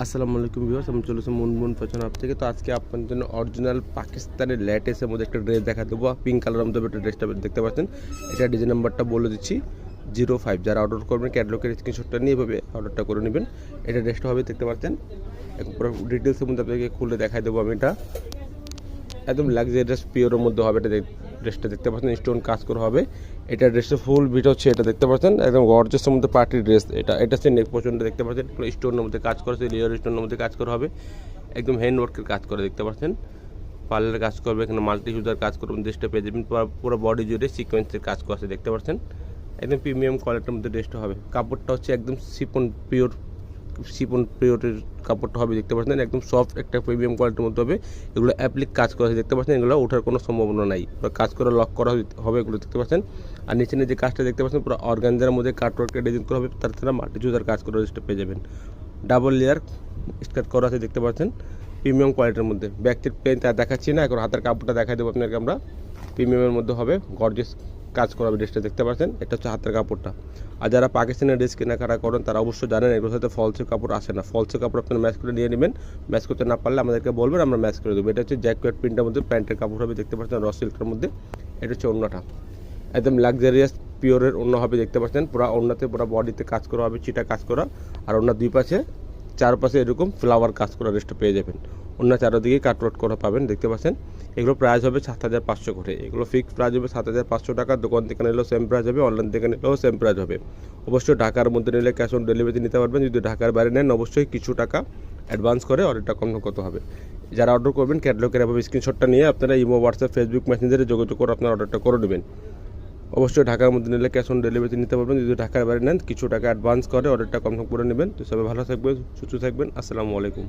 আসসালামু আলাইকুম ভিউয়ার্স, আমি চলেছি মুনমুন ফ্যাশন হাব থেকে। তো আজকে আপনাদের জন্য অরিজিনাল পাকিস্তানের লেটেস্টের মধ্যে একটা ড্রেস দেখা দেবো। পিঙ্ক কালারের মধ্যে একটা ড্রেসটা দেখতে পাচ্ছেন। এটা ডিজাইন নাম্বারটা বলে দিচ্ছি 05। যারা অর্ডার করবেন ক্যাটালগের স্ক্রিনশটটা নিয়ে এভাবে অর্ডারটা করে নেবেন। এটা ড্রেসটা হবে দেখতে পাচ্ছেন, একদম পুরো ডিটেলসের মধ্যে আপনাকে খুলে দেখাই দেবো আমি। এটা একদম লাক্সারিয়াস পিওরের মধ্যে হবে। এটা ড্রেসটা দেখতে পাচ্ছেন, স্টোন কাজ করা হবে। এটা ড্রেসের ফুল ভিডিও হচ্ছে, এটা দেখতে পাচ্ছেন একদম গর্জিয়াসের মধ্যে পার্টি ড্রেস। এটা হচ্ছে নেক পোর্শনটা দেখতে পাচ্ছেন, স্টোনের মধ্যে কাজ করা আছে, লেয়ার স্টোনের মধ্যে কাজ করা হবে। একদম হ্যান্ড ওয়ার্কের কাজ করে দেখতে পাচ্ছেন, পার্লারের কাজ করবে, এখানে মাল্টি ইউজার কাজ করবেন। ড্রেসটা পেয়ে যাবেন পুরো বডি জুড়ে সিকোয়েন্সের কাজ করা আছে দেখতে পাচ্ছেন। একদম প্রিমিয়াম কোয়ালিটির মধ্যে ড্রেসটা হবে। কাপড়টা হচ্ছে একদম শিপন পিওরের কাপড়টা হবে দেখতে পাচ্ছেন, একদম সফট একটা প্রিমিয়াম কোয়ালিটির মধ্যে হবে। এগুলো অ্যাপ্লিক কাজ করা আছে দেখতে পাচ্ছেন, এগুলো ওঠার কোনো সম্ভাবনা নাই, কাজ করে লক করা হবে এগুলো দেখতে পাচ্ছেন। আর নিচে যে কাজটা দেখতে পাচ্ছেন পুরো অর্গানজার মধ্যে কাটওয়ার্কের ডিজাইন করা হবে, তার ছাড়া মাল্টি জুজার কাজ করে ড্রেসটা পেয়ে যাবেন। ডাবল লেয়ার স্কার্ট করা আছে দেখতে পাচ্ছেন, প্রিমিয়াম কোয়ালিটির মধ্যে। ব্যাকটির প্লেন তা দেখাচ্ছি না, এখন হাতের কাপড়টা দেখাই দেবো আপনাকে আমরা। প্রিমিয়ামের মধ্যে হবে, গর্জিয়াস কাজ করা হবে ড্রেসটা দেখতে পাচ্ছেন। এটা হচ্ছে হাতের কাপড়টা। আর যারা পাকিস্তানের ড্রেস কেনাকাটা করেন তারা অবশ্যই জানেন এগুলোর সাথে ফলসের কাপড় আসে না। ফলসের কাপড় আপনারা ম্যাচ করে নিয়ে নেবেন। ম্যাচ করতে না পারলে আমাদেরকে বলবেন, আমরা ম্যাচ করে দেবো। এটা হচ্ছে জ্যাকেট প্রিন্টের মধ্যে প্যান্টের কাপড় হবে দেখতে পাচ্ছেন, র সিল্কের মধ্যে। এটা হচ্ছে ওড়নাটা, একদম লাক্সারিয়াস পিওরের ওড়না হবে দেখতে পাচ্ছেন। পুরো ওড়নাতে পুরো বডিতে কাজ করা হবে, চিটা কাজ করা। আর ওড়নার দুই পাশে চারপাশে এরকম ফ্লাওয়ার কাজ করা ড্রেসটা পেয়ে যাবেন। অন্য চারদিকে কাটওয়ার্ক করা পাবেন দেখতে পাচ্ছেন। এগুলো প্রাইস হবে 7,500 করে। এগুলো ফিক্সড প্রাইস হবে 7,500 টাকা। দোকান থেকে নিলেও সেম প্রাইস হবে, অনলাইন থেকে নিলেও সেম প্রাইস হবে। অবশ্যই ঢাকার মধ্যে নিলে ক্যাশ অন ডেলিভারি নিতে পারবেন। যদি ঢাকার বাইরে নেন অবশ্যই কিছু টাকা অ্যাডভান্স করে অর্ডারটা কনফার্ম করতে হবে। যারা অর্ডার করবেন ক্যাটালগের এভাবে স্ক্রিনশটটা নিয়ে আপনারা ইমো, হোয়াটসঅ্যাপ, ফেসবুক মেসেঞ্জারে যোগাযোগ করে আপনার অর্ডারটা করে নেবেন। অবশ্যই ঢাকার মধ্যে নিলে ক্যাশ অন ডেলিভারি নিতে পারবেন। যদি ঢাকার বাইরে নেন কিছু টাকা অ্যাডভান্স করে অর্ডারটা কনফার্ম করে নেবেন। তো সবাই ভালো থাকবেন, সুস্থ থাকবেন। আসসালামু আলাইকুম।